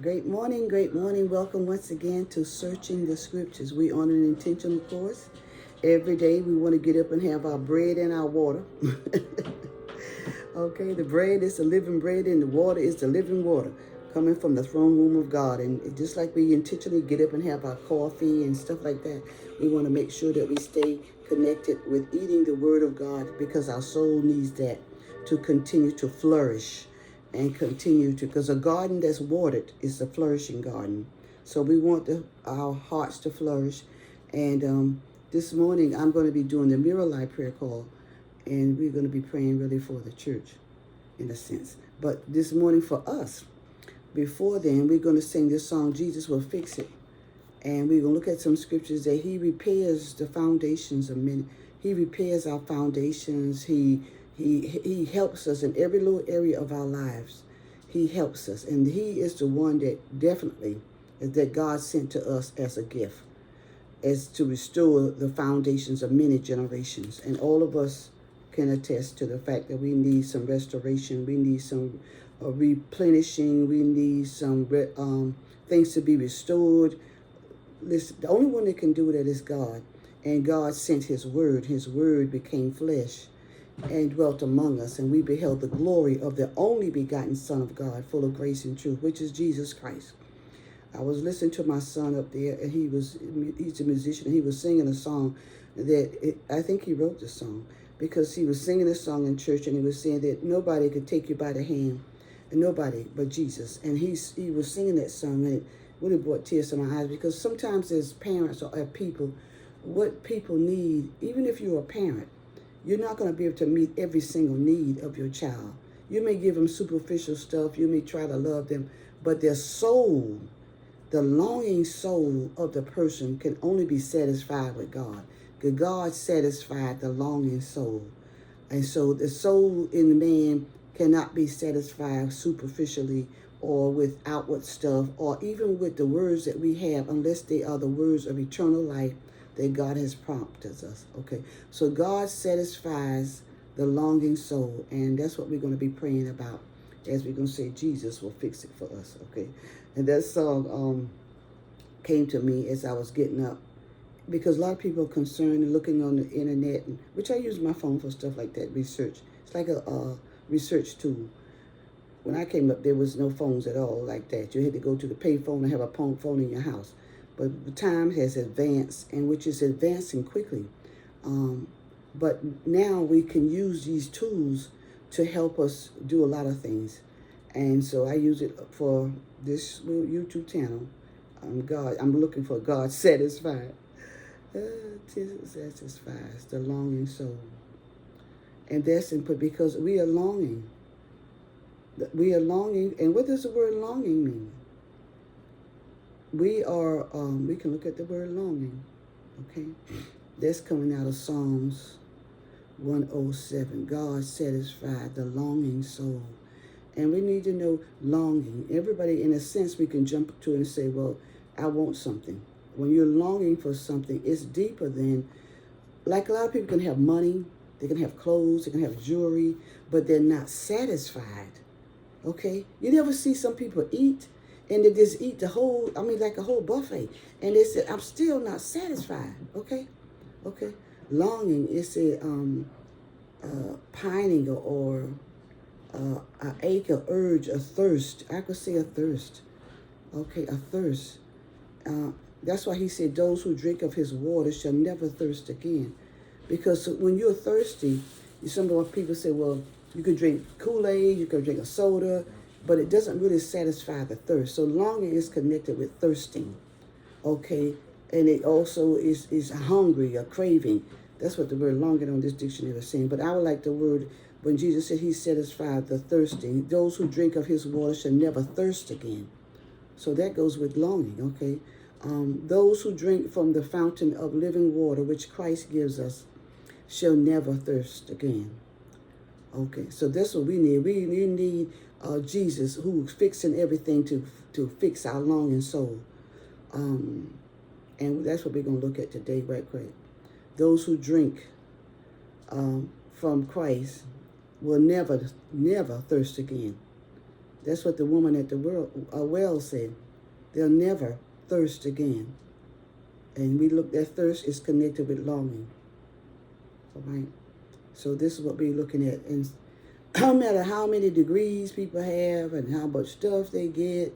Great morning, great morning. Welcome once again to Searching the Scriptures. We on an intentional course. Every day we want to get up and have our bread and our water. Okay, the bread is the living bread and the water is the living water coming from the throne room of God. And just like we intentionally get up and have our coffee and stuff like that, we want to make sure that we stay connected with eating the Word of God because our soul needs that to continue to flourish and continue to, because a garden that's watered is a flourishing garden. So we want our hearts to flourish. And this morning I'm going to be doing the Mirror Life prayer call, and we're going to be praying really for the church in a sense. But this morning for us, before then, we're going to sing this song, Jesus Will Fix It. And we're going to look at some scriptures that he repairs the foundations of men. He repairs our foundations. He helps us in every little area of our lives. He helps us. And he is the one that definitely is that God sent to us as a gift, as to restore the foundations of many generations. And all of us can attest to the fact that we need some restoration. We need some replenishing. We need some things to be restored. Listen, the only one that can do that is God. And God sent his word. His word became flesh and dwelt among us. And we beheld the glory of the only begotten Son of God, full of grace and truth, which is Jesus Christ. I was listening to my son up there, and he's a musician, and he was singing a song I think he wrote the song, because he was singing a song in church, and he was saying that nobody could take you by the hand, and nobody but Jesus. And he was singing that song, and it really brought tears to my eyes, because sometimes as parents or as people, what people need, even if you're a parent, you're not going to be able to meet every single need of your child. You may give them superficial stuff, you may try to love them, but their soul, the longing soul of the person, can only be satisfied with God. Because God satisfied the longing soul. And so the soul in man cannot be satisfied superficially or with outward stuff, or even with the words that we have, unless they are the words of eternal life that God has prompted us. Okay, so God satisfies the longing soul, and that's what we're going to be praying about, as we're going to say Jesus will fix it for us. Okay, and that song came to me as I was getting up, because a lot of people are concerned and looking on the internet, which I use my phone for stuff like that, research. It's like a research tool. When I came up, there was no phones at all like that. You had to go to the pay phone and have a phone in your house. But the time has advanced, and which is advancing quickly. But now we can use these tools to help us do a lot of things. And so I use it for this little YouTube channel. I'm looking for God satisfied. Satisfies the longing soul. And that's because we are longing. We are longing. And what does the word longing mean? We can look at the word longing. Okay? That's coming out of Psalms 107. God satisfied the longing soul. And we need to know longing. Everybody, in a sense, we can jump to and say, well, I want something. When you're longing for something, it's deeper than, like a lot of people can have money, they can have clothes, they can have jewelry, but they're not satisfied. Okay? You never see some people eat, and they just eat like a whole buffet. And they say, I'm still not satisfied. Okay? Okay? Longing is a pining or an ache, a urge, a thirst. I could say a thirst. Okay, a thirst. That's why he said, those who drink of his water shall never thirst again. Because when you're thirsty, some of people say, well, you can drink Kool-Aid, you can drink a soda, but it doesn't really satisfy the thirst. So longing is connected with thirsting. Okay, and it also is hungry, a craving. That's what the word longing on this dictionary is saying. But I would like the word, when Jesus said he satisfied the thirsting, those who drink of his water shall never thirst again. So that goes with longing, okay? Those who drink from the fountain of living water, which Christ gives us, shall never thirst again. Okay, so that's what we need. We need Jesus, who's fixing everything to fix our longing soul. And that's what we're going to look at today, right quick. Those who drink from Christ will never thirst again. That's what the woman at the well said. They'll never thirst again. And we look, that thirst is connected with longing. All right. So this is what we're looking at. And no matter how many degrees people have and how much stuff they get,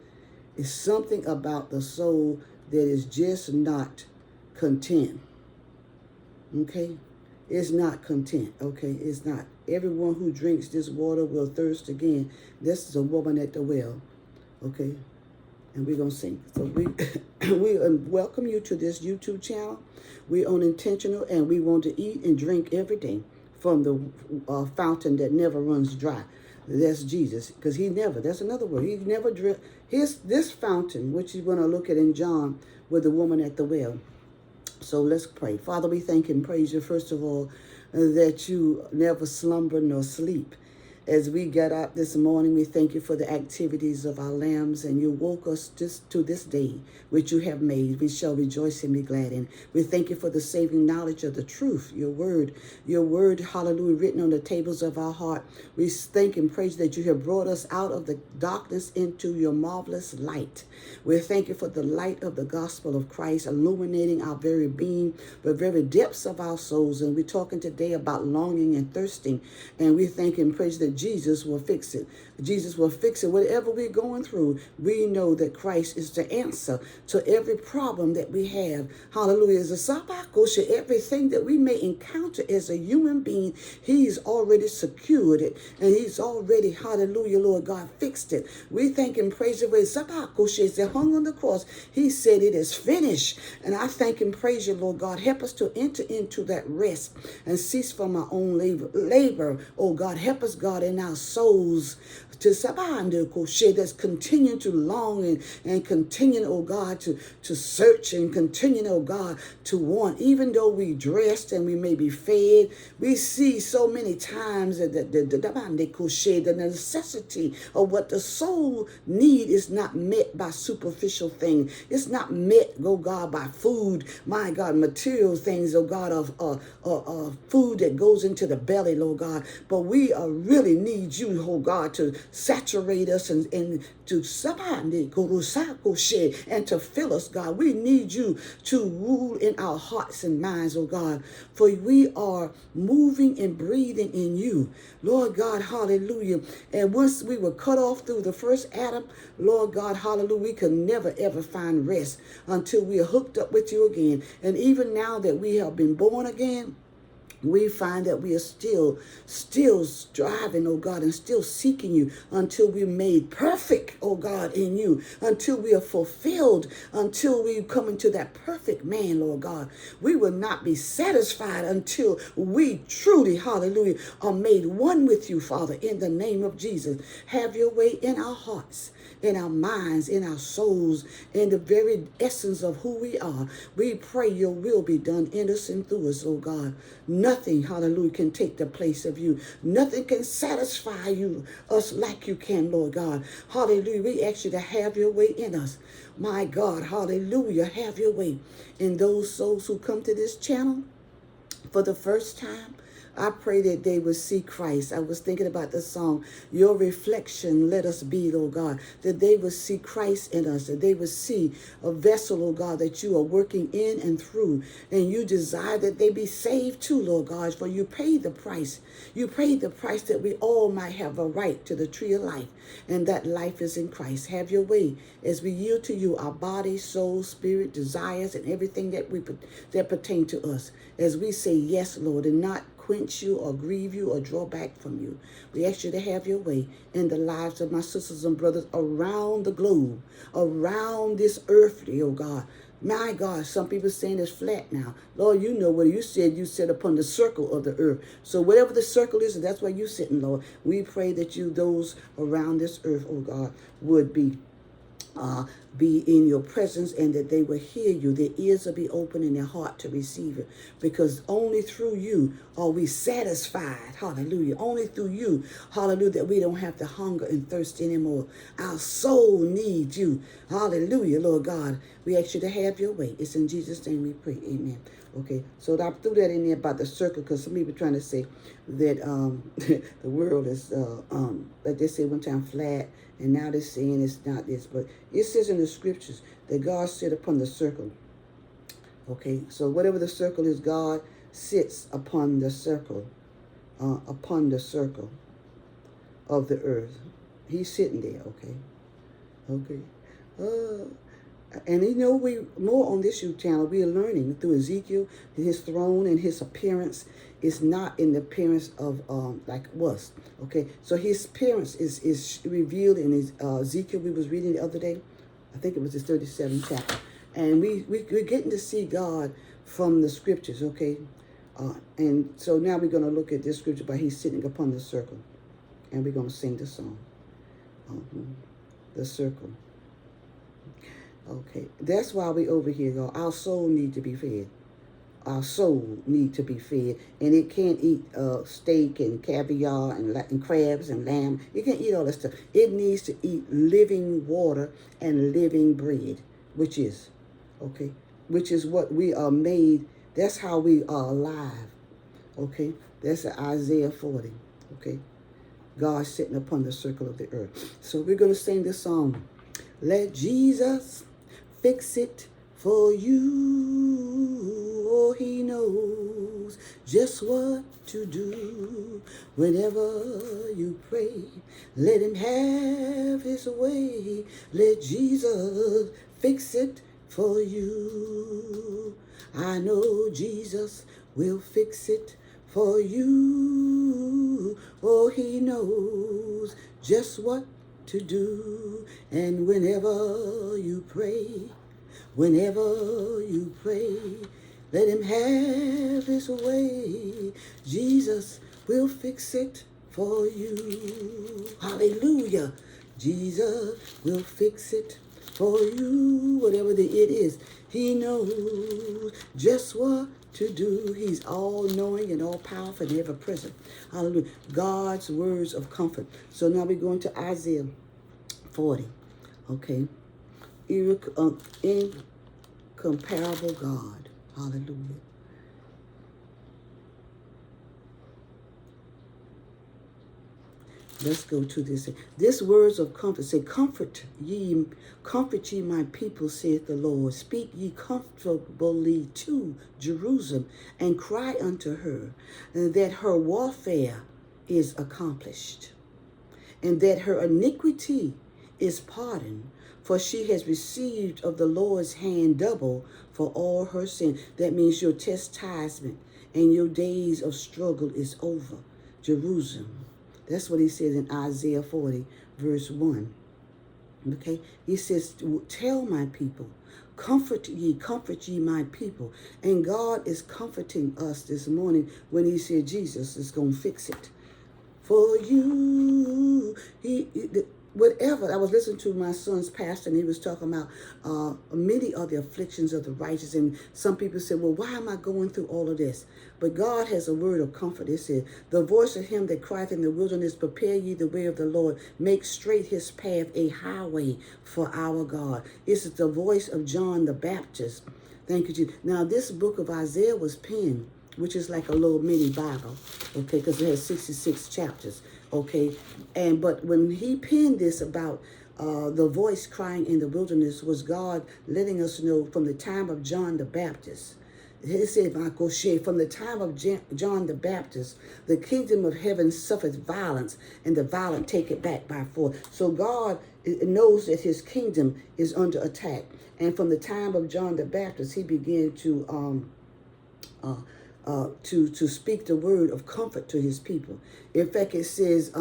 it's something about the soul that is just not content. Okay? It's not content. Okay? It's not. Everyone who drinks this water will thirst again. This is a woman at the well. Okay? And we're going to sing. So we welcome you to this YouTube channel. We're on Intentional, and we want to eat and drink every day from the fountain that never runs dry. That's Jesus, because he never, that's another word, he never drink. This fountain, which you're going to look at in John with the woman at the well. So let's pray. Father, we thank and praise you, first of all, that you never slumber nor sleep. As we get up this morning, we thank you for the activities of our limbs, and you woke us just to this day, which you have made. We shall rejoice and be glad in. We thank you for the saving knowledge of the truth, your word, hallelujah, written on the tables of our heart. We thank and praise that you have brought us out of the darkness into your marvelous light. We thank you for the light of the gospel of Christ illuminating our very being, the very depths of our souls. And we're talking today about longing and thirsting. And we thank and praise that Jesus will fix it. Jesus will fix it. Whatever we're going through, we know that Christ is the answer to every problem that we have. Hallelujah. As a sabakosha, everything that we may encounter as a human being, he's already secured it. And he's already, hallelujah, Lord God, fixed it. We thank and praise you. Sabakosha, as they hung on the cross, he said it is finished. And I thank and praise you, Lord God. Help us to enter into that rest and cease from our own labor. Oh God, help us, God, in our souls to that's continuing to long and continuing, oh God, to search and continuing, oh God, to want. Even though we dressed and we may be fed, we see so many times that the necessity of what the soul need is not met by superficial things. It's not met, oh God, by food, my God, material things, oh God, of food that goes into the belly, Lord God. But we really need you, oh God, to saturate us and to and to fill us, God. We need you to rule in our hearts and minds, oh God, for we are moving and breathing in you, Lord God, hallelujah. And once we were cut off through the first Adam, Lord God, hallelujah, we could never ever find rest until we are hooked up with you again. And even now that we have been born again, we find that we are still striving, oh God, and still seeking you until we're made perfect, oh God, in you, until we are fulfilled, until we come into that perfect man, Lord God. We will not be satisfied until we truly, hallelujah, are made one with you, Father, in the name of Jesus. Have your way in our hearts, in our minds, in our souls, in the very essence of who we are. We pray your will be done in us and through us, oh God. Nothing, hallelujah, can take the place of you. Nothing can satisfy us like you can, Lord God. Hallelujah. We ask you to have your way in us. My God, hallelujah, have your way in those souls who come to this channel for the first time. I pray that they will see Christ. I was thinking about the song, your reflection, let us be, Lord God, that they will see Christ in us, that they will see a vessel, Lord God, that you are working in and through, and you desire that they be saved too, Lord God, for you paid the price. You paid the price that we all might have a right to the tree of life, and that life is in Christ. Have your way as we yield to you our body, soul, spirit, desires, and everything that pertain to us, as we say yes, Lord, and not quench you or grieve you or draw back from you. We ask you to have your way in the lives of my sisters and brothers around the globe, around this earthly, oh God. My God, some people saying it's flat now. Lord, you know what you said. You sit upon the circle of the earth. So whatever the circle is, that's where you're sitting, Lord. We pray that those around this earth, oh God, would be in your presence, and that they will hear you. Their ears will be open and their heart to receive it, because only through you are we satisfied. Hallelujah. Only through you, hallelujah, that we don't have to hunger and thirst anymore. Our soul needs you. Hallelujah, Lord God. We ask you to have your way. It's in Jesus' name we pray. Amen. Okay, so I threw that in there about the circle because some people trying to say that the world is, like they said one time, flat, and now they're saying it's not this. But it says in the scriptures that God sit upon the circle. Okay, so whatever the circle is, God sits upon the circle, of the earth. He's sitting there. Okay, okay. Uh, And you know, we more on this YouTube channel, we are learning through Ezekiel, his throne and his appearance is not in the appearance of like us. Okay, so his appearance is revealed in his Ezekiel we was reading the other day. I think it was his 37th chapter. And we're getting to see God from the scriptures, okay? And so now we're going to look at this scripture by he's sitting upon the circle. And we're going to sing the song. The circle. Okay, that's why we over here, y'all. Our soul need to be fed. Our soul need to be fed, and it can't eat steak and caviar and crabs and lamb. It can't eat all that stuff. It needs to eat living water and living bread, which is what we are made. That's how we are alive. Okay, that's Isaiah 40. Okay, God sitting upon the circle of the earth. So we're gonna sing this song. Let Jesus fix it for you. Oh, he knows just what to do. Whenever you pray, let him have his way. Let Jesus fix it for you. I know Jesus will fix it for you. Oh, he knows just what to do. And whenever you pray, let him have his way. Jesus will fix it for you. Hallelujah. Jesus will fix it for you. Whatever the it is, he knows just what to do. He's all knowing and all powerful and ever present. Hallelujah. God's words of comfort. So now we're going to Isaiah 40. Okay. Incomparable God. Hallelujah. Let's go to this. This words of comfort say, comfort ye my people, saith the Lord. Speak ye comfortably to Jerusalem, and cry unto her that her warfare is accomplished, and that her iniquity is pardoned, for she has received of the Lord's hand double for all her sin. That means your chastisement and your days of struggle is over. Jerusalem. That's what he says in Isaiah 40, verse 1. Okay? He says, tell my people, comfort ye my people. And God is comforting us this morning when he said Jesus is going to fix it for you. Whatever. I was listening to my son's pastor, and he was talking about many are the afflictions of the righteous. And some people said, well, why am I going through all of this? But God has a word of comfort. It said, the voice of him that crieth in the wilderness, prepare ye the way of the Lord. Make straight his path a highway for our God. This is the voice of John the Baptist. Thank you, Jesus. Now, this book of Isaiah was penned, which is like a little mini Bible, okay, because it has 66 chapters, okay. But when he penned this about the voice crying in the wilderness, was God letting us know from the time of John the Baptist. He said, from the time of John the Baptist, the kingdom of heaven suffereth violence, and the violent take it back by force. So God knows that his kingdom is under attack. And from the time of John the Baptist, he began to speak the word of comfort to his people. In fact, it says,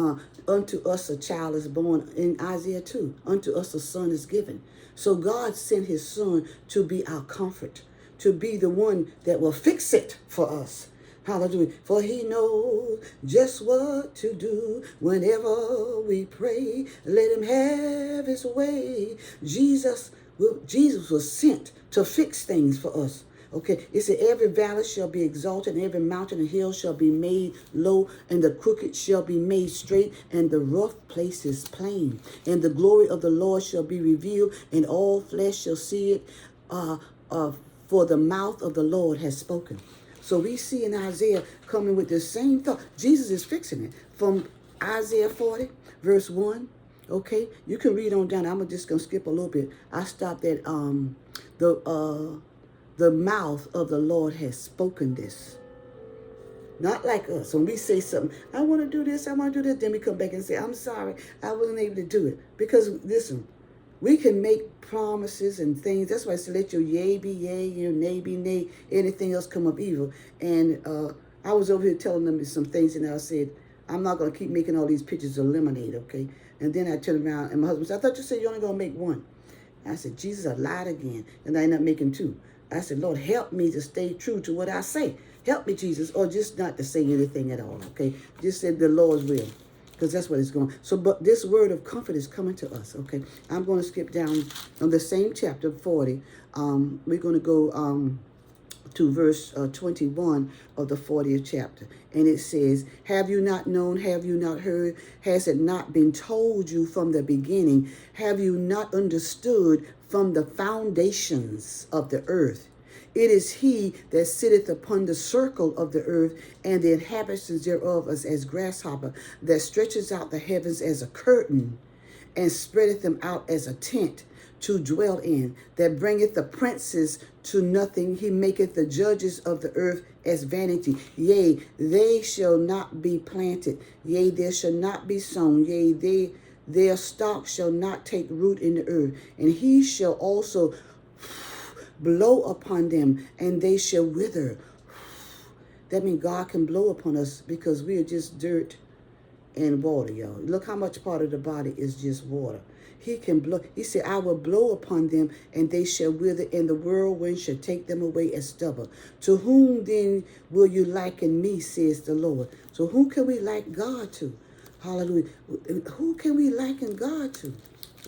unto us a child is born, in Isaiah 2. Unto us a son is given. So God sent his son to be our comfort, to be the one that will fix it for us. Hallelujah. For he knows just what to do whenever we pray. Let him have his way. Jesus was sent to fix things for us. Okay, it said, every valley shall be exalted, and every mountain and hill shall be made low, and the crooked shall be made straight, and the rough places plain. And the glory of the Lord shall be revealed, and all flesh shall see it. for the mouth of the Lord has spoken. So we see in Isaiah coming with the same thought. Jesus is fixing it from Isaiah 40, verse 1. Okay, you can read on down. I'm just going to skip a little bit. I stopped at the mouth of the Lord has spoken this. Not like us. When we say something, I want to do this, I want to do this, then we come back and say, I'm sorry, I wasn't able to do it. Because, listen, we can make promises and things. That's why I said, let your yea be yea, your nay be nay, anything else come of evil. And I was over here telling them some things, and I said, I'm not going to keep making all these pictures of lemonade, okay? And then I turned around, and my husband said, I thought you said you're only going to make one. I said, Jesus, I lied again, and I ended up making two. I said, Lord, help me to stay true to what I say. Help me, Jesus, or just not to say anything at all, okay? Just say the Lord's will, because that's what it's going. So, but this word of comfort is coming to us, okay? I'm going to skip down on the same chapter 40. We're going to go to verse 21 of the 40th chapter. And it says, have you not known, have you not heard? Has it not been told you from the beginning? Have you not understood from the foundations of the earth? It is he that sitteth upon the circle of the earth, and the inhabitants thereof as grasshopper, that stretches out the heavens as a curtain, and spreadeth them out as a tent to dwell in, that bringeth the princes to nothing. He maketh the judges of the earth as vanity. Yea, they shall not be planted. Yea, there shall not be sown. Yea, their stock shall not take root in the earth. And he shall also blow upon them, and they shall wither. That means God can blow upon us because we are just dirt and water, y'all. Look how much part of the body is just water. He can blow. He said, I will blow upon them, and they shall wither, and the whirlwind shall take them away as stubble. To whom then will you liken me, says the Lord? So who can we liken God to? Hallelujah. Who can we liken God to?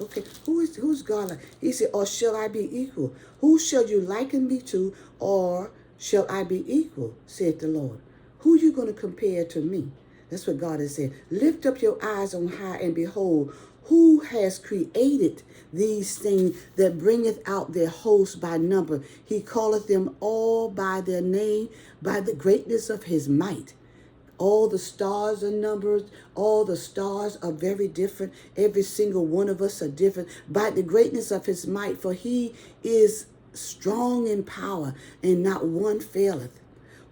Okay, who's God like? He said, or shall I be equal? Who shall you liken me to, or shall I be equal, said the Lord? Who are you going to compare to me? That's what God has said. Lift up your eyes on high and behold, who has created these things that bringeth out their host by number? He calleth them all by their name, by the greatness of his might. All the stars are numbered. All the stars are very different. Every single one of us are different by the greatness of his might. For he is strong in power, and not one faileth.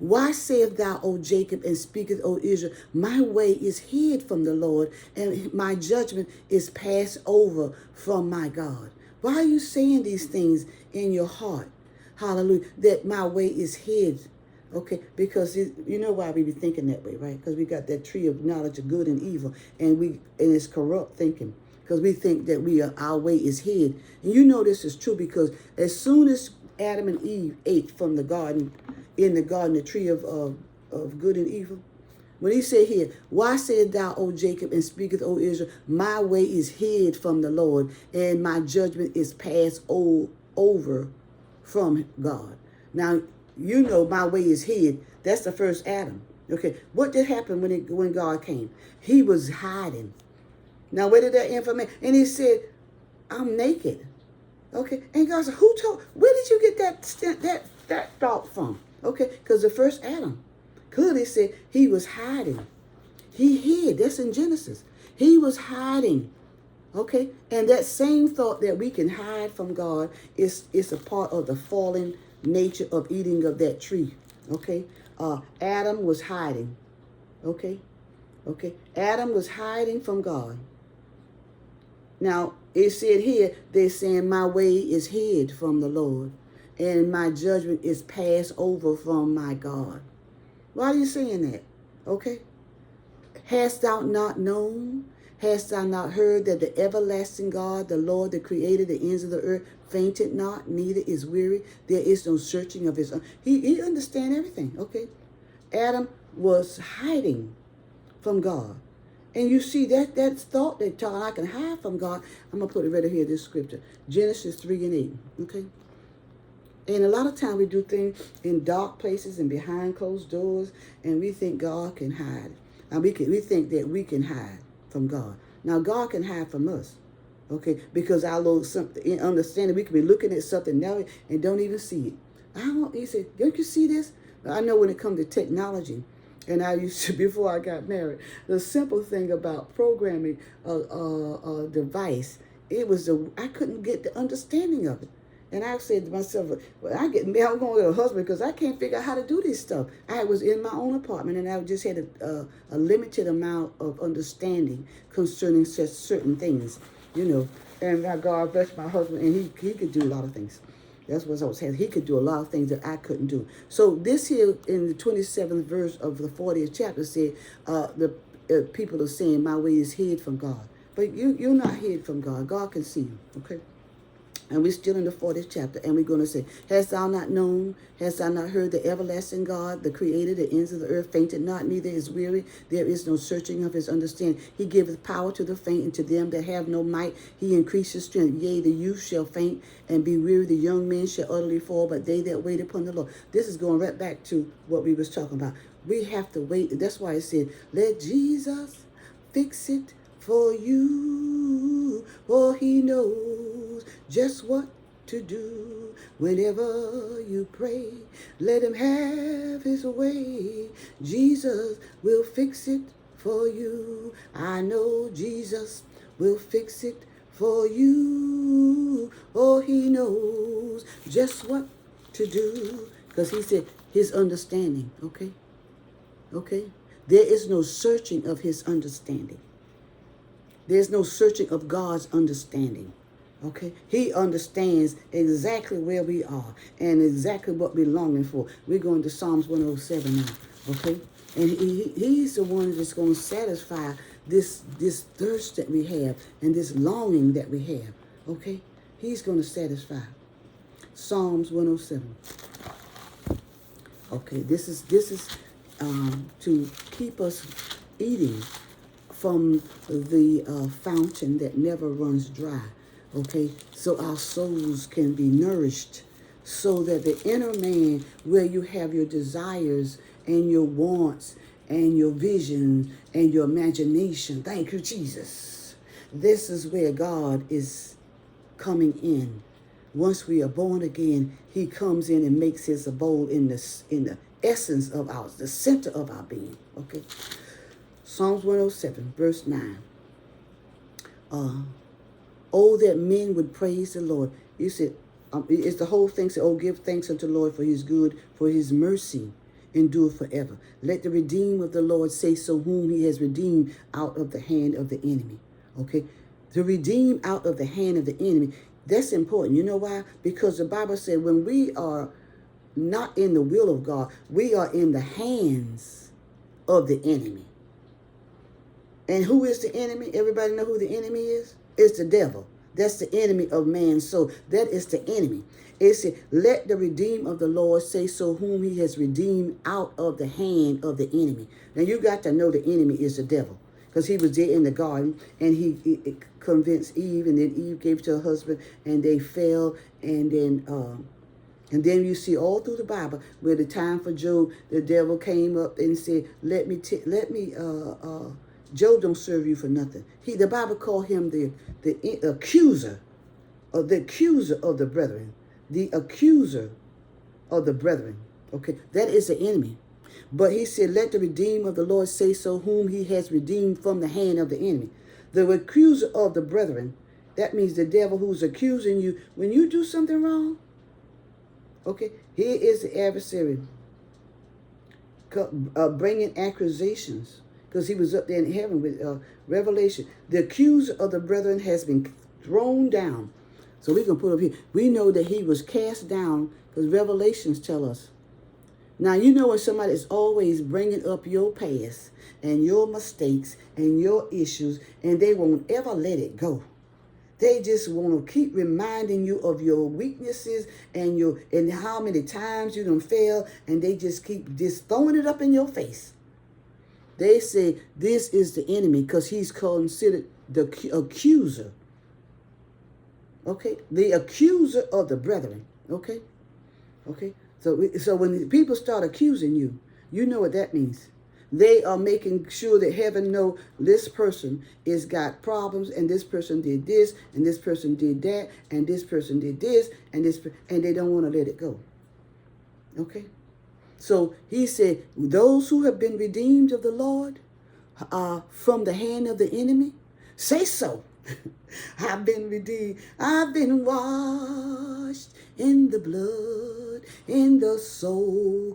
Why sayest thou, O Jacob, and speaketh, O Israel, my way is hid from the Lord, and my judgment is passed over from my God? Why are you saying these things in your heart? Hallelujah. That my way is hid. Okay, because you know why we be thinking that way, right? Because we got that tree of knowledge of good and evil, and it's corrupt thinking. Because we think that our way is hid. And you know this is true because as soon as Adam and Eve ate from the garden, the tree of good and evil, when he said here, why sayest thou, O Jacob, and speaketh, O Israel, my way is hid from the Lord, and my judgment is passed over from God. Now, you know my way is hid. That's the first Adam. Okay, what did happen when God came? He was hiding. Now, where did that information? And he said, I'm naked. Okay, and God said, where did you get that thought from? Okay, because the first Adam clearly said he was hiding. He hid. That's in Genesis. He was hiding. Okay, and that same thought that we can hide from God is a part of the fallen nature of eating of that tree. Okay, Adam was hiding. Okay, Adam was hiding from God. Now it said here, they're saying my way is hid from the Lord, and my judgment is passed over from my God. Why are you saying that? Okay, hast thou not known? Hast thou not heard that the everlasting God, the Lord that created the ends of the earth, fainted not, neither is weary? There is no searching of his own. He understands everything, okay? Adam was hiding from God. And you see that thought that talking, I can hide from God. I'm going to put it right here, this scripture. Genesis 3:8, okay? And a lot of times we do things in dark places and behind closed doors, and we think God can hide. And we think that we can hide from God. Now, God can hide from us, okay? Because our little something, understanding, we can be looking at something now and don't even see it. He said, don't you see this? I know when it comes to technology, and I used to, before I got married, the simple thing about programming a device, I couldn't get the understanding of it. And I said to myself, well, I'm going to get a husband because I can't figure out how to do this stuff. I was in my own apartment and I just had a limited amount of understanding concerning such certain things, you know. And God bless my husband, and he could do a lot of things. That's what I was saying. He could do a lot of things that I couldn't do. So this here in the 27th verse of the 40th chapter said, the people are saying my way is hid from God. But you're not hid from God. God can see you, okay? And we're still in the 40th chapter, and we're going to say, hast thou not known, hast thou not heard the everlasting God, the creator, the ends of the earth, fainted not, neither is weary. There is no searching of his understanding. He giveth power to the faint, and to them that have no might, he increases strength. Yea, the youth shall faint and be weary. The young men shall utterly fall, but they that wait upon the Lord. This is going right back to what we was talking about. We have to wait. That's why it said, let Jesus fix it for you, for he knows just what to do. Whenever you pray, let him have his way. Jesus will fix it for you. I know Jesus will fix it for you. Oh, he knows just what to do. Because he said his understanding, okay? Okay? There is no searching of his understanding. There's no searching of God's understanding. Okay? He understands exactly where we are and exactly what we're longing for. We're going to Psalms 107 now. Okay? And he's the one that's going to satisfy this thirst that we have and this longing that we have. Okay? He's going to satisfy. Psalms 107. Okay, this is to keep us eating from the fountain that never runs dry, okay? So our souls can be nourished, so that the inner man, where you have your desires and your wants and your visions and your imagination, thank you, Jesus. This is where God is coming in. Once we are born again, he comes in and makes his abode in the essence of ours, the center of our being, okay? Psalms 107, verse 9. Oh, that men would praise the Lord. You said, it's the whole thing. Say, oh, give thanks unto the Lord for his good, for his mercy endure forever. Let the redeemed of the Lord say so, whom he has redeemed out of the hand of the enemy. Okay? To redeem out of the hand of the enemy, that's important. You know why? Because the Bible said when we are not in the will of God, we are in the hands of the enemy. And who is the enemy? Everybody know who the enemy is? It's the devil. That's the enemy of man's soul. That is the enemy. It said, let the redeemed of the Lord say so, whom he has redeemed out of the hand of the enemy. Now you got to know the enemy is the devil. Because he was there in the garden and he convinced Eve, and then Eve gave to her husband and they fell. And then you see all through the Bible where the time for Job, the devil came up and said, Job don't serve you for nothing. The Bible called him the accuser of the brethren. The accuser of the brethren. Okay, that is the enemy. But he said, let the redeemed of the Lord say so, whom he has redeemed from the hand of the enemy. The accuser of the brethren, that means the devil who's accusing you when you do something wrong. Okay, here is the adversary bringing accusations, because he was up there in heaven with Revelation. The accuser of the brethren has been thrown down. So we can put up here, we know that he was cast down, because Revelations tell us. Now, you know when somebody is always bringing up your past and your mistakes and your issues, and they won't ever let it go. They just want to keep reminding you of your weaknesses and how many times you done failed, and they just keep just throwing it up in your face. They say this is the enemy because he's considered the accuser. Okay? The accuser of the brethren. Okay? Okay? So when people start accusing you, you know what that means. They are making sure that heaven know this person has got problems, and this person did this, and this person did that, and this person did this, and they don't want to let it go. Okay. So he said, those who have been redeemed of the Lord from the hand of the enemy, say so. I've been redeemed. I've been washed in the blood, in the soul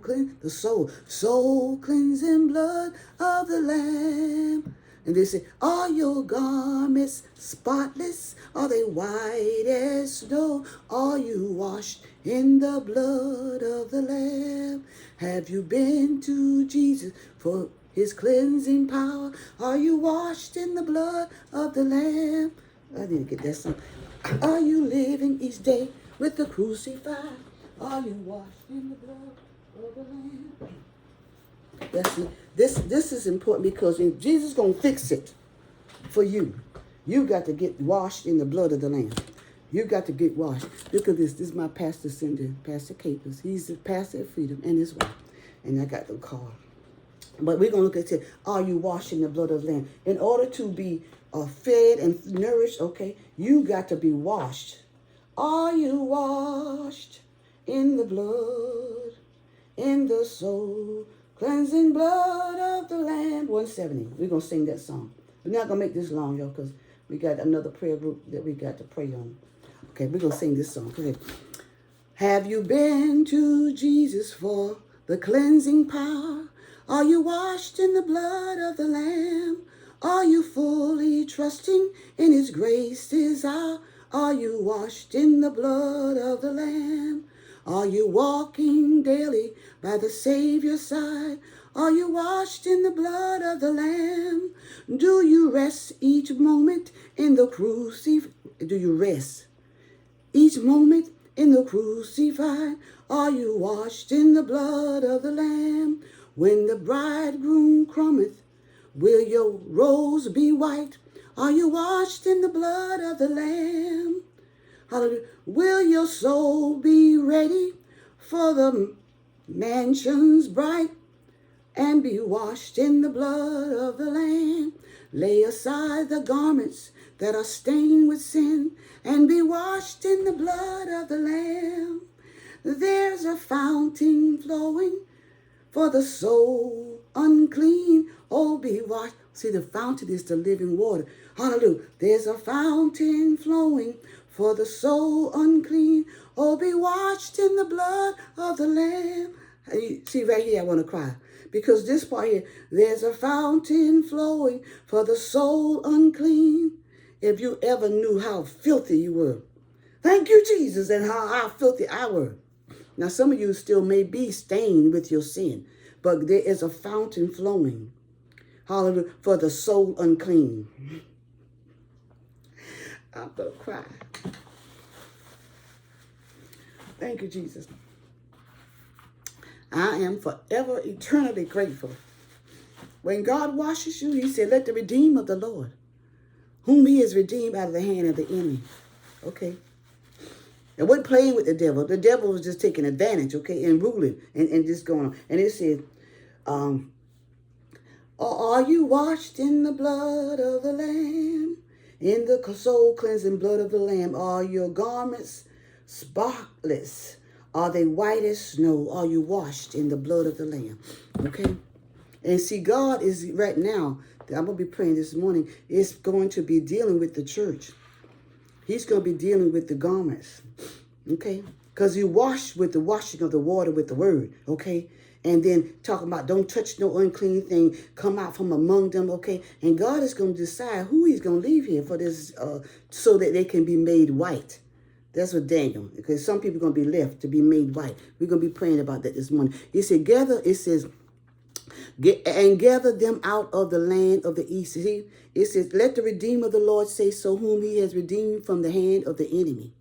cleansing blood of the Lamb. And they say, are your garments spotless? Are they white as snow? Are you washed in the blood of the Lamb? Have you been to Jesus for his cleansing power? Are you washed in the blood of the Lamb? I need to get that song. Are you living each day with the crucified? Are you washed in the blood of the Lamb? That's it. This is important because if Jesus is going to fix it for you, you got to get washed in the blood of the Lamb. You got to get washed. Look at this. This is my pastor, Cindy, Pastor Capers. He's the pastor of Freedom and his wife. And I got them called. But we're going to look at it. Are you washed in the blood of the Lamb? In order to be fed and nourished, okay, you got to be washed. Are you washed in the blood, in the soul, cleansing blood of the Lamb? 170. We're going to sing that song. We're not going to make this long, y'all, because we got another prayer group that we got to pray on. Okay, we're going to sing this song. Okay. Have you been to Jesus for the cleansing power? Are you washed in the blood of the Lamb? Are you fully trusting in his grace this hour? Are you washed in the blood of the Lamb? Are you walking daily by the Savior's side? Are you washed in the blood of the Lamb? Do you rest each moment in the crucifixion? Do you rest each moment in the crucified? Are you washed in the blood of the Lamb? When the bridegroom cometh, will your robes be white? Are you washed in the blood of the Lamb? Hallelujah. Will your soul be ready for the mansions bright? And be washed in the blood of the Lamb. Lay aside the garments that are stained with sin, and be washed in the blood of the Lamb. There's a fountain flowing for the soul unclean. Oh, be washed. See, the fountain is the living water. Hallelujah. There's a fountain flowing for the soul unclean. Oh, be washed in the blood of the Lamb. See, right here, I want to cry. Because this part here, there's a fountain flowing for the soul unclean. If you ever knew how filthy you were. Thank you, Jesus, and how filthy I were. Now, some of you still may be stained with your sin, but there is a fountain flowing, hallelujah, for the soul unclean. I'm going to cry. Thank you, Jesus. I am forever, eternally grateful. When God washes you, he said, let the redeemed of the Lord, whom he has redeemed out of the hand of the enemy. Okay. And wasn't playing with the devil. The devil was just taking advantage, okay, and ruling and just going on. And it said, are you washed in the blood of the Lamb? In the soul cleansing blood of the Lamb. Are your garments spotless? Are they white as snow? Are you washed in the blood of the Lamb? Okay? And see, God is right now, I'm going to be praying this morning, is going to be dealing with the church. He's going to be dealing with the garments. Okay? Because you wash with the washing of the water with the word. Okay? And then talking about don't touch no unclean thing, come out from among them, okay? And God is going to decide who he's going to leave here for this, so that they can be made white. That's what Daniel, because some people are going to be left to be made white. We're going to be praying about that this morning. It says, gather them out of the land of the east. See, it says, let the redeemer of the Lord say so, whom he has redeemed from the hand of the enemy.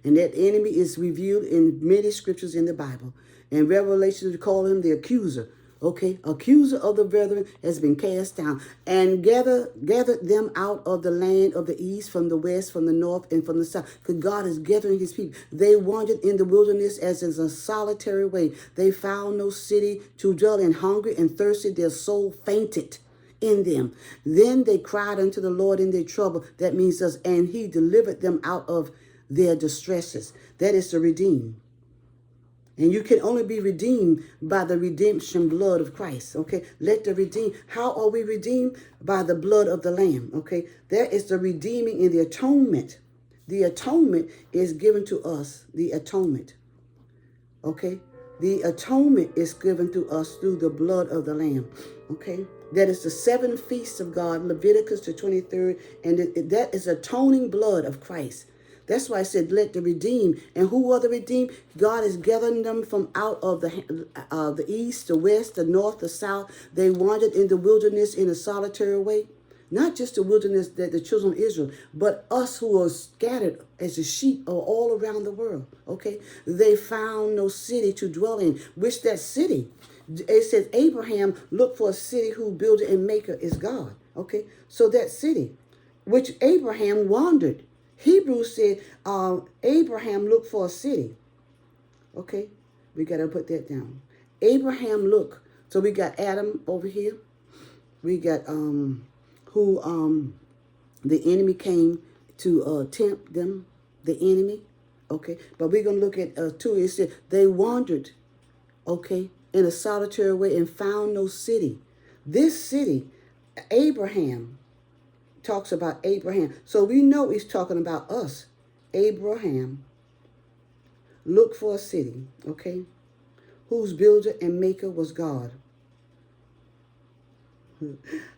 And that enemy is revealed in many scriptures in the Bible. In Revelation, we call him the accuser. Okay, accuser of the brethren has been cast down. And gathered them out of the land of the east, from the west, from the north, and from the south. Because God is gathering his people. They wandered in the wilderness as in a solitary way. They found no city to dwell in. Hungry and thirsty, their soul fainted in them. Then they cried unto the Lord in their trouble. That means us. And he delivered them out of their distresses. That is to redeem. And you can only be redeemed by the redemption blood of Christ. Okay. Let the redeem. How are we redeemed? By the blood of the Lamb. Okay. There is the redeeming and the atonement. The atonement is given to us. The atonement. Okay. The atonement is given to us through the blood of the Lamb. Okay. That is the 7 feasts of God, Leviticus the 23rd. And that is atoning blood of Christ. That's why I said, let the redeemed. And who are the redeemed? God is gathering them from out of the east, the west, the north, the south. They wandered in the wilderness in a solitary way. Not just the wilderness that the children of Israel, but us who are scattered as the sheep are all around the world. Okay. They found no city to dwell in. Which that city? It says Abraham looked for a city whose builder and maker is God. Okay. So that city, which Abraham wandered. Hebrews said Abraham looked for a city. Okay, we got to put that down. Abraham looked. So we got Adam over here. We got who the enemy came to tempt them, the enemy. Okay, but we're going to look at 2. It said they wandered, okay, in a solitary way and found no city. This city, Abraham, talks about Abraham. So we know he's talking about us. Abraham looked for a city, okay, whose builder and maker was God.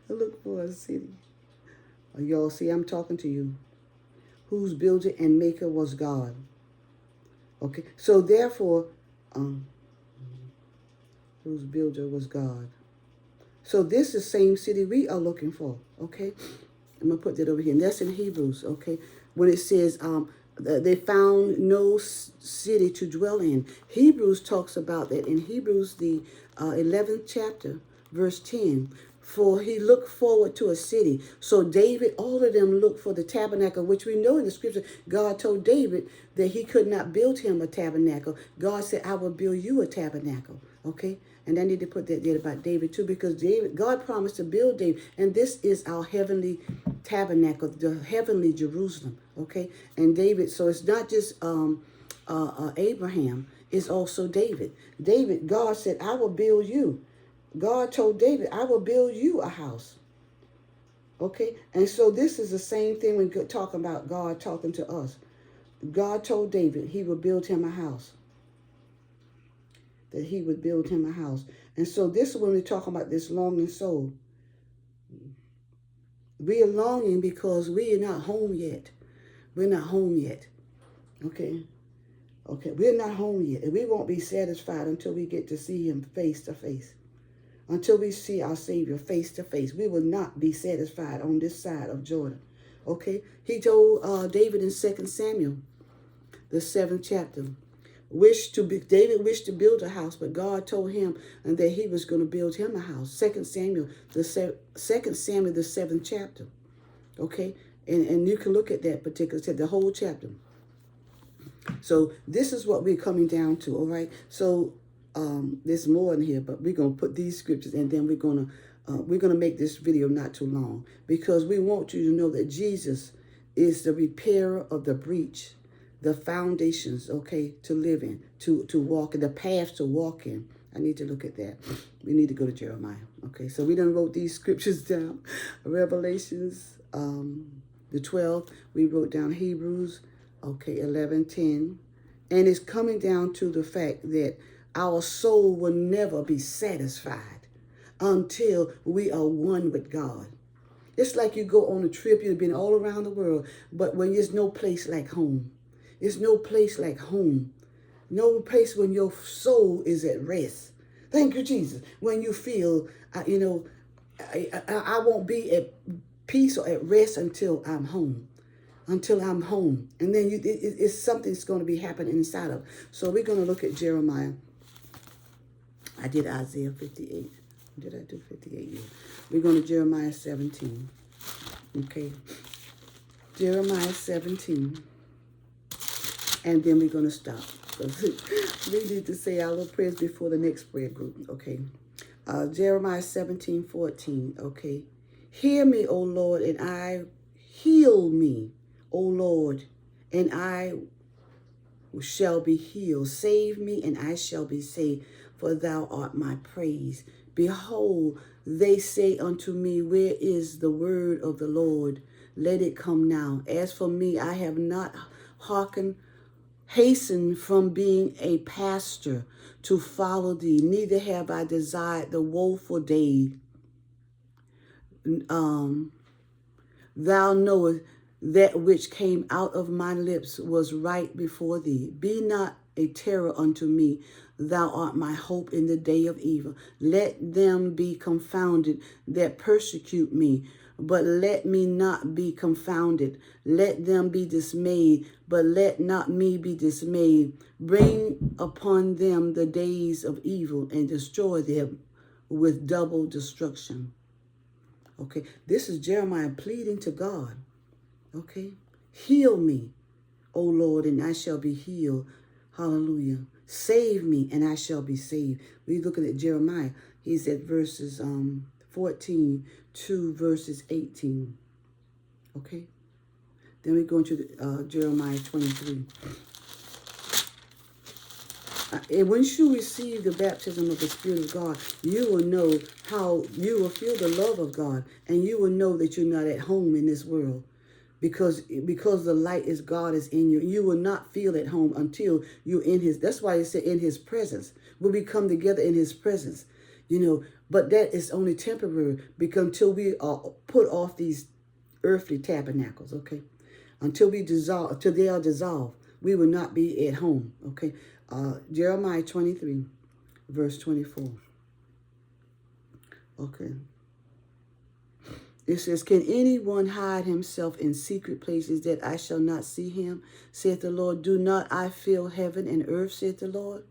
Look for a city. Y'all see, I'm talking to you. Whose builder and maker was God. Okay, so therefore, whose builder was God. So this is the same city we are looking for, okay? I'm going to put that over here. And that's in Hebrews, okay? When it says they found no city to dwell in. Hebrews talks about that in Hebrews, the 11th chapter, verse 10. For he looked forward to a city. So David, all of them looked for the tabernacle, which we know in the scripture, God told David that he could not build him a tabernacle. God said, I will build you a tabernacle, okay? And I need to put that there about David too, because God promised to build David. And this is our heavenly tabernacle, the heavenly Jerusalem, okay? And David, so it's not just Abraham, it's also David. David, God said, I will build you. God told David, I will build you a house. Okay? And so this is the same thing when talking about God talking to us. God told David he would build him a house. That he would build him a house. And so this is when we're talking about this longing soul. We are longing because we are not home yet. We're not home yet. Okay? Okay, we're not home yet. And we won't be satisfied until we get to see him face to face. Until we see our Savior face to face. We will not be satisfied on this side of Jordan. Okay? He told David in 2 Samuel, the 7th chapter, David wished to build a house, but God told him that he was going to build him a house. 2 Samuel, the 7th chapter. Okay? And you can look at that particular, the whole chapter. So this is what we're coming down to, all right? So there's more in here, but we're going to put these scriptures, and then we're going to make this video not too long, because we want you to know that Jesus is the repairer of the breach, the foundations, okay, to live in, to walk in, the path to walk in. I need to look at that. We need to go to Jeremiah. Okay, so we done wrote these scriptures down. Revelations, the 12th. We wrote down Hebrews, okay, 11:10. And it's coming down to the fact that our soul will never be satisfied until we are one with God. It's like you go on a trip, you've been all around the world, but when there's no place like home. There's no place like home. No place when your soul is at rest. Thank you, Jesus. When you feel, I won't be at peace or at rest until I'm home. Until I'm home. And then it's something that's going to be happening inside of. So we're going to look at Jeremiah. I did Isaiah 58. Did I do 58? Yeah. We're going to Jeremiah 17. Okay. Jeremiah 17. And then we're going to stop. We need to say our little prayers before the next prayer group. Okay. Jeremiah 17:14. Okay. Hear me, O Lord, and heal me, O Lord, and I shall be healed. Save me, and I shall be saved, for thou art my praise. Behold, they say unto me, where is the word of the Lord? Let it come now. As for me, I have not hastened from being a pastor to follow thee, neither have I desired the woeful day. Thou knowest that which came out of my lips was right before thee. Be not a terror unto me. Thou art my hope in the day of evil. Let them be confounded that persecute me, but let me not be confounded. Let them be dismayed, but let not me be dismayed. Bring upon them the days of evil and destroy them with double destruction. Okay, this is Jeremiah pleading to God. Okay, heal me, O Lord, and I shall be healed. Hallelujah. Save me, and I shall be saved. We're looking at Jeremiah. He's at verses 14 to verses 18. Okay, then we go into Jeremiah 23. And once you receive the baptism of the Spirit of God, you will know how you will feel the love of God, and you will know that you're not at home in this world, because the light is God is in you. You will not feel at home until you're in His. That's why it said in His presence. When we come together in His presence, But that is only temporary, because until we put off these earthly tabernacles, okay, until we dissolve, until they are dissolved, we will not be at home, okay. Jeremiah 23, verse 24. Okay. It says, can anyone hide himself in secret places that I shall not see him, saith the Lord? Do not I fill heaven and earth, saith the Lord?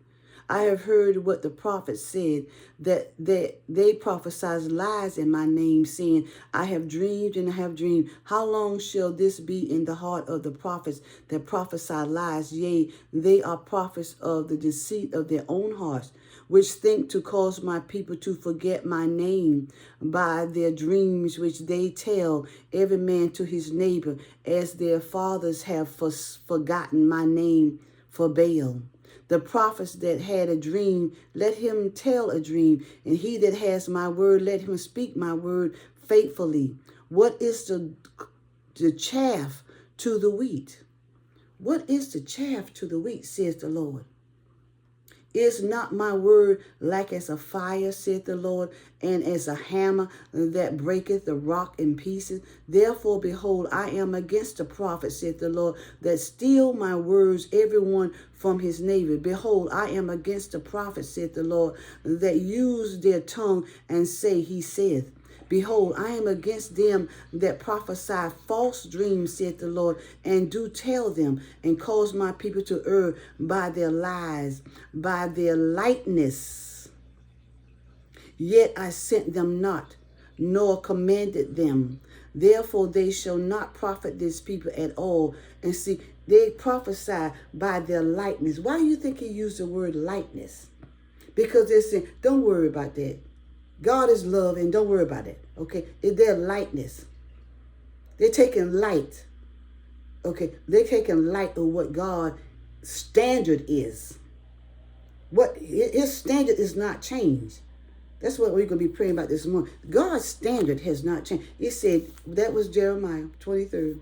I have heard what the prophets said, that they prophesied lies in my name, saying, I have dreamed and I have dreamed. How long shall this be in the heart of the prophets that prophesy lies? Yea, they are prophets of the deceit of their own hearts, which think to cause my people to forget my name by their dreams, which they tell every man to his neighbor, as their fathers have forgotten my name for Baal. The prophets that had a dream, let him tell a dream. And he that has my word, let him speak my word faithfully. What is the chaff to the wheat? What is the chaff to the wheat, says the Lord? Is not my word like as a fire, saith the Lord, and as a hammer that breaketh the rock in pieces? Therefore, behold, I am against the prophets, saith the Lord, that steal my words, every one from his neighbor. Behold, I am against the prophets, saith the Lord, that use their tongue and say, he saith. Behold, I am against them that prophesy false dreams, saith the Lord, and do tell them, and cause my people to err by their lies, by their lightness. Yet I sent them not, nor commanded them. Therefore they shall not profit this people at all. And see, they prophesy by their lightness. Why do you think he used the word lightness? Because they're saying, don't worry about that. God is love, and don't worry about it, okay? It's their lightness. They're taking light, okay? They're taking light of what God's standard is. What his standard is not changed. That's what we're going to be praying about this morning. God's standard has not changed. It said, that was Jeremiah 23.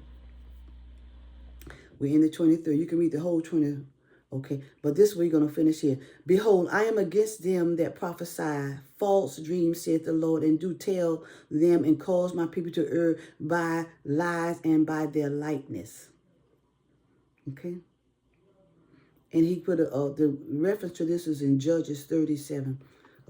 We're in the 23. You can read the whole 20. Okay, but this we're going to finish here. Behold, I am against them that prophesy false dreams, saith the Lord, and do tell them, and cause my people to err by lies and by their lightness. Okay, and he put the reference to this is in Judges 37.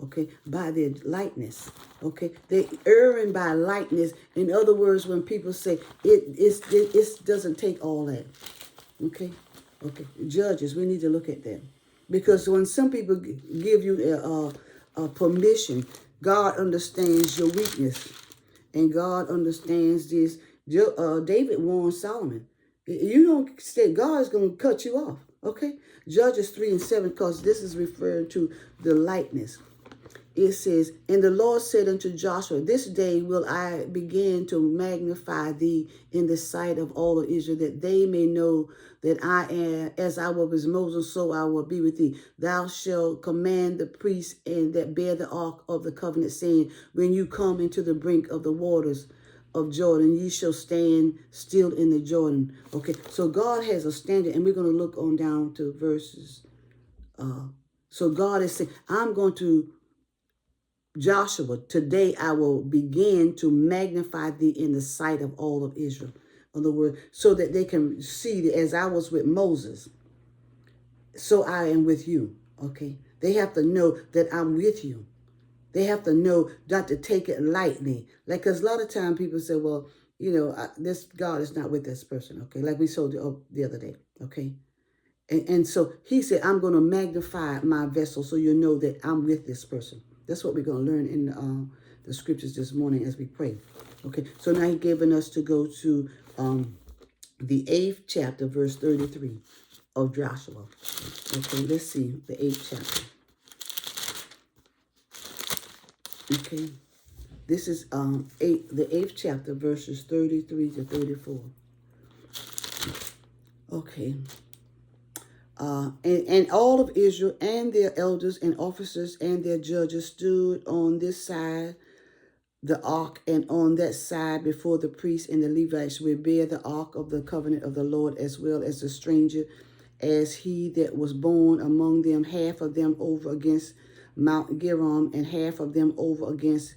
Okay, by their lightness. Okay, they erring by lightness. In other words, when people say it doesn't take all that. Okay. Okay, judges, we need to look at that. Because when some people give you permission, God understands your weakness. And God understands this. David warned Solomon. You don't say God is going to cut you off. Okay? Judges 3 and 7, because this is referring to the lightness. it says, and the Lord said unto Joshua, this day will I begin to magnify thee in the sight of all of Israel, that they may know that I am, as I was with Moses, so I will be with thee. Thou shalt command the priests and that bear the ark of the covenant, saying, when you come into the brink of the waters of Jordan, ye shall stand still in the Jordan. Okay, so God has a standard, and we're going to look on down to verses. So God is saying, I'm going to, Joshua, today I will begin to magnify thee in the sight of all of Israel. In other words, so that they can see that as I was with Moses, so I am with you. Okay, they have to know that I'm with you. They have to know not to take it lightly. Like, because a lot of times people say, well, this God is not with this person. Okay, like we saw the other day. Okay, and so he said, I'm going to magnify my vessel so you know that I'm with this person. That's what we're going to learn in the scriptures this morning as we pray. Okay, so now he's given us to go to the 8th chapter, verse 33 of Joshua. Okay, let's see, the 8th chapter. Okay, this is the 8th chapter, verses 33 to 34. Okay. And all of Israel and their elders and officers and their judges stood on this side the ark, and on that side before the priests and the Levites will bear the ark of the covenant of the Lord, as well as the stranger, as he that was born among them, half of them over against Mount Gerizim, and half of them over against,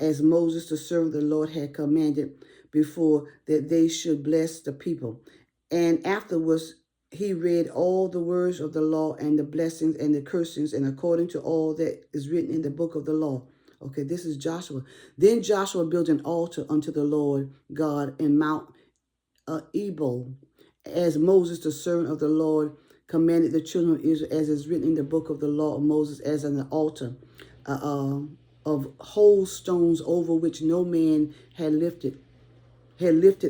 as Moses the servant of the Lord had commanded before, that they should bless the people. And afterwards he read all the words of the law and the blessings and the cursings, and according to all that is written in the book of the law. Okay, this is Joshua. Then Joshua built an altar unto the Lord God in Mount Ebal, as Moses, the servant of the Lord, commanded the children of Israel, as is written in the book of the law of Moses, as an altar of whole stones, over which no man had lifted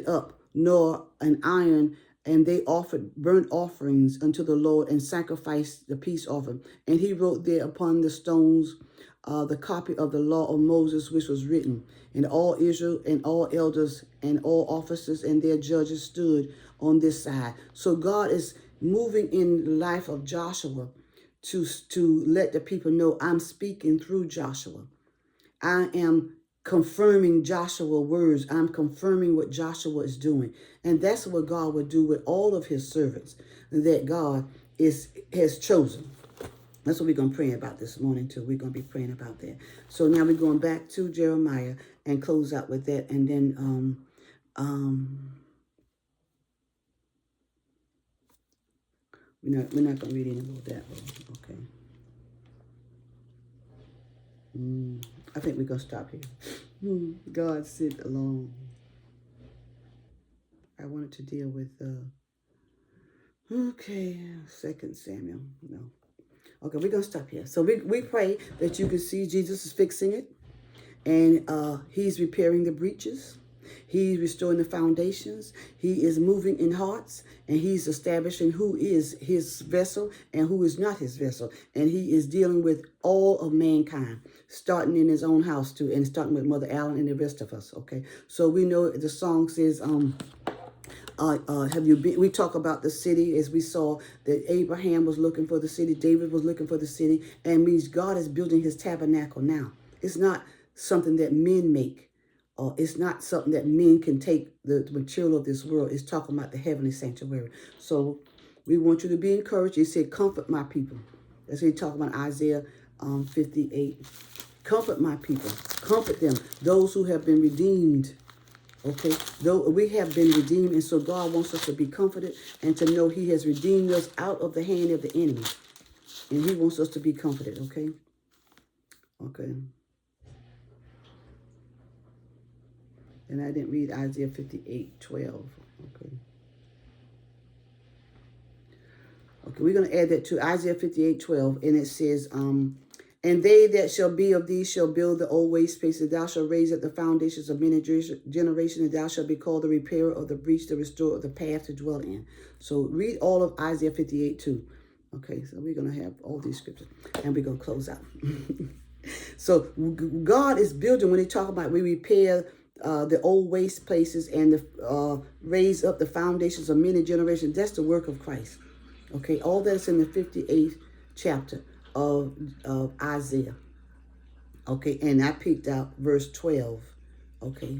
up, nor an iron. And they offered burnt offerings unto the Lord, and sacrificed the peace offering. And he wrote there upon the stones the copy of the law of Moses, which was written. And all Israel and all elders and all officers and their judges stood on this side. So God is moving in the life of Joshua to let the people know, I'm speaking through Joshua. I am confirming Joshua's words. I'm confirming what Joshua is doing. And that's what God will do with all of his servants that God has chosen. That's what we're going to pray about this morning too. We're going to be praying about that. So now we're going back to Jeremiah and close out with that. And then we're not going to read any more of that. Okay. I think we're going to stop here. God sit alone. I wanted to deal with, 2 Samuel. No. Okay, we're going to stop here. So we pray that you can see Jesus is fixing it. And he's repairing the breaches. He's restoring the foundations. He is moving in hearts. And he's establishing who is his vessel and who is not his vessel. And he is dealing with all of mankind, starting in his own house too, and starting with Mother Allen and the rest of us. Okay, so we know the song says, have you been? We talk about the city, as we saw that Abraham was looking for the city, David was looking for the city, and means God is building his tabernacle now. It's not something that men make, or it's not something that men can take the material of this world. It's talking about the heavenly sanctuary. So we want you to be encouraged. He said, comfort my people. That's what he talked about, Isaiah 58. Comfort my people. Comfort them, those who have been redeemed. Okay, though we have been redeemed, and so God wants us to be comforted and to know he has redeemed us out of the hand of the enemy. And he wants us to be comforted, okay? Okay. And I didn't read Isaiah 58:12. Okay. Okay, we're going to add that to Isaiah 58:12, and it says, and they that shall be of thee shall build the old waste places. Thou shalt raise up the foundations of many generations, and thou shalt be called the repairer of the breach, the restorer of the path to dwell in. So read all of Isaiah 58 too. Okay, so we're going to have all these scriptures, and we're going to close out. So God is building, when they talk about we repair the old waste places and raise up the foundations of many generations. That's the work of Christ. Okay, all that's in the 58th chapter of Isaiah. Okay, and I picked out verse 12. Okay,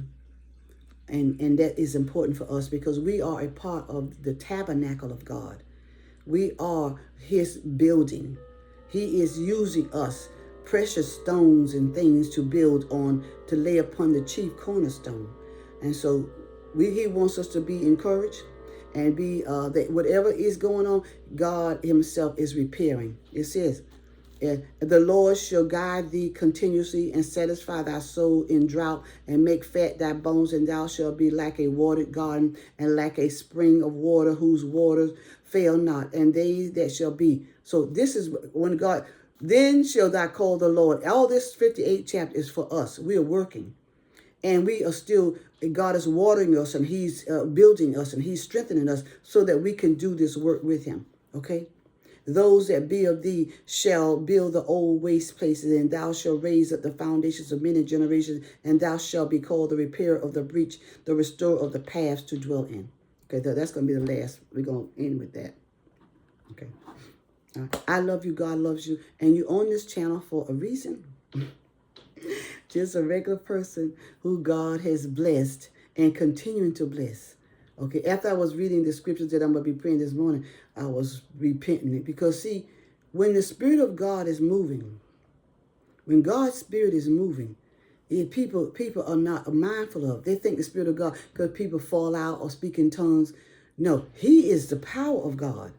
and that is important for us because we are a part of the tabernacle of God. We are his building. He is using us, precious stones and things to build on, to lay upon the chief cornerstone. And so he wants us to be encouraged and be that whatever is going on, God himself is repairing. It says, the Lord shall guide thee continuously and satisfy thy soul in drought and make fat thy bones, and thou shalt be like a watered garden and like a spring of water whose waters fail not, and they that shall be. So this is when God, then shall thou call the Lord. All this 58 chapter is for us. We are working. And we are still, God is watering us and he's building us and he's strengthening us so that we can do this work with him. Okay? Those that be of thee shall build the old waste places, and thou shalt raise up the foundations of many generations, and thou shalt be called the repairer of the breach, the restorer of the paths to dwell in. Okay, that's going to be the last. We're going to end with that. Okay. I love you. God loves you. And you're on this channel for a reason. Just a regular person who God has blessed and continuing to bless. Okay, after I was reading the scriptures that I'm going to be praying this morning, I was repenting it. Because, see, when the Spirit of God is moving, when God's Spirit is moving, people are not mindful of. They think the Spirit of God, because people fall out or speak in tongues. No, he is the power of God.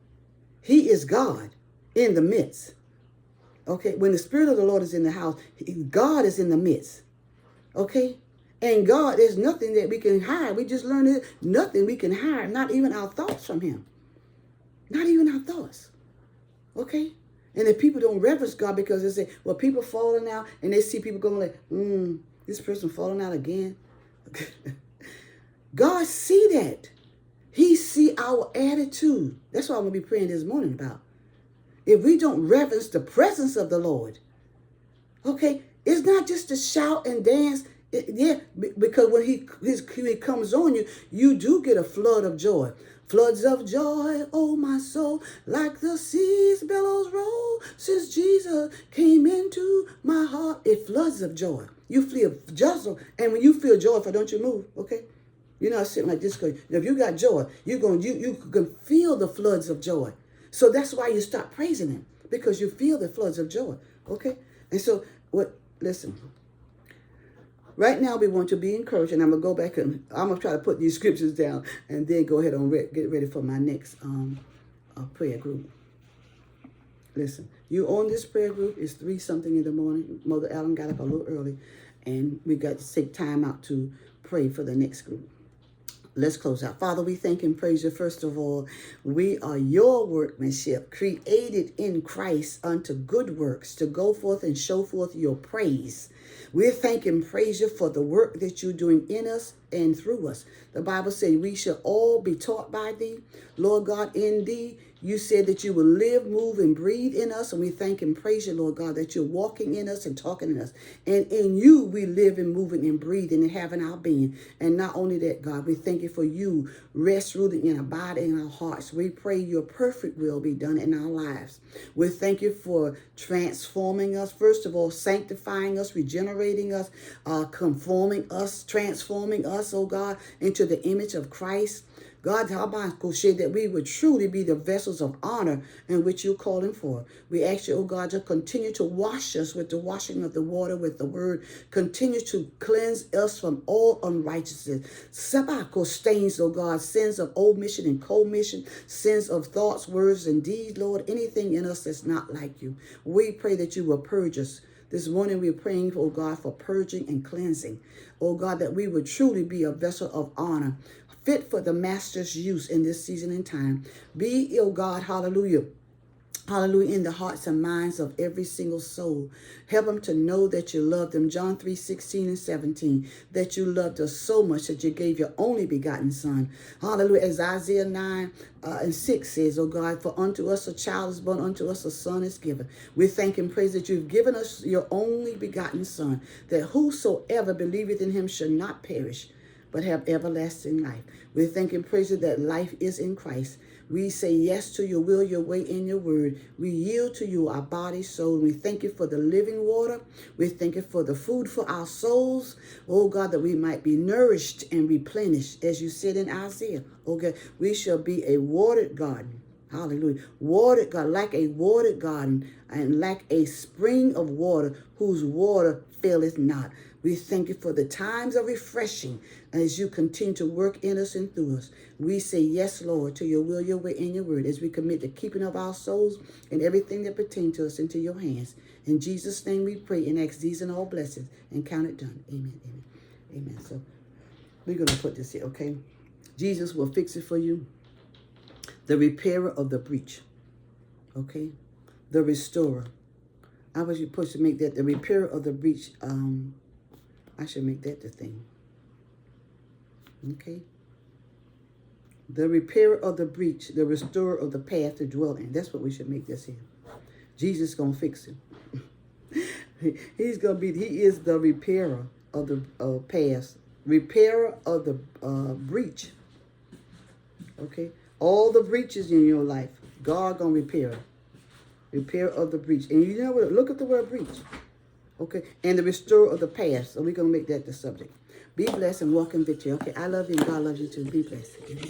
He is God in the midst. Okay, when the Spirit of the Lord is in the house, God is in the midst. Okay? And God, there's nothing that we can hide. We just learned it. Nothing we can hide. Not even our thoughts from him. Not even our thoughts. Okay? And if people don't reverence God because they say, well, people falling out, and they see people going like, this person falling out again. God see that. He see our attitude. That's what I'm going to be praying this morning about. If we don't reverence the presence of the Lord, okay, it's not just to shout and dance. Because when he comes on you, you do get a flood of joy. Floods of joy, oh my soul, like the seas billows roll. Since Jesus came into my heart, it floods of joy. You feel joyful, and when you feel joyful, don't you move, okay? You're not sitting like this. If you got joy, you can feel the floods of joy. So that's why you start praising him, because you feel the floods of joy, okay? And so, listen. Right now, we want to be encouraged, and I'm going to go back and I'm going to try to put these scriptures down and then go ahead and get ready for my next prayer group. Listen, you on this prayer group, it's 3-something in the morning. Mother Ellen got up a little early, and we got to take time out to pray for the next group. Let's close out. Father, we thank and praise you. First of all, we are your workmanship, created in Christ unto good works, to go forth and show forth your praise. We thank and praise you for the work that you're doing in us and through us. The Bible says we shall all be taught by thee. Lord God, in thee, you said that you will live, move, and breathe in us. And we thank and praise you, Lord God, that you're walking in us and talking in us. And in you, we live and moving and breathing and having our being. And not only that, God, we thank you for you rest, rooted, and abiding in our hearts. We pray your perfect will be done in our lives. We thank you for transforming us. First of all, sanctifying us, regenerating us, conforming us, transforming us, oh God, into the image of Christ. God, that we would truly be the vessels of honor in which you're calling for. We ask you, oh God, to continue to wash us with the washing of the water with the word. Continue to cleanse us from all unrighteousness. Sabako stains, oh God, sins of omission and commission, sins of thoughts, words, and deeds, Lord, anything in us that's not like you. We pray that you will purge us. This morning we're praying, oh God, for purging and cleansing. Oh God, that we would truly be a vessel of honor, fit for the master's use in this season and time. Be, oh God, hallelujah, Hallelujah, in the hearts and minds of every single soul. Help them to know that you love them. John 3:16 and 17, that you loved us so much that you gave your only begotten son. Hallelujah, as Isaiah 9 and 6 says, oh God, for unto us a child is born, unto us a son is given. We thank and praise that you've given us your only begotten son, that whosoever believeth in him shall not perish, but have everlasting life. We thank and praise you that life is in Christ. We say yes to your will, your way, and your word. We yield to you our body, soul. We thank you for the living water. We thank you for the food for our souls. Oh God, that we might be nourished and replenished, as you said in Isaiah. Okay, we shall be a watered garden. Hallelujah. Watered garden, like a watered garden, and like a spring of water whose water faileth not. We thank you for the times of refreshing as you continue to work in us and through us. We say yes, Lord, to your will, your way, and your word as we commit the keeping of our souls and everything that pertains to us into your hands. In Jesus' name we pray and ask these and all blessings and count it done. Amen, amen, amen. So we're going to put this here, okay? Jesus will fix it for you. The repairer of the breach, okay? The restorer. I was supposed to make that the repairer of the breach. I should make that the thing. Okay. The repairer of the breach, the restorer of the path to dwell in. That's what we should make this here. Jesus gonna fix it. He is the repairer of the past, repairer of the breach. Okay. All the breaches in your life, God gonna repair it. Repair of the breach. And you know what? Look at the word breach. Okay. And the restorer of the past. So we're going to make that the subject. Be blessed and walk in victory. Okay. I love you and God loves you too. Be blessed. Amen.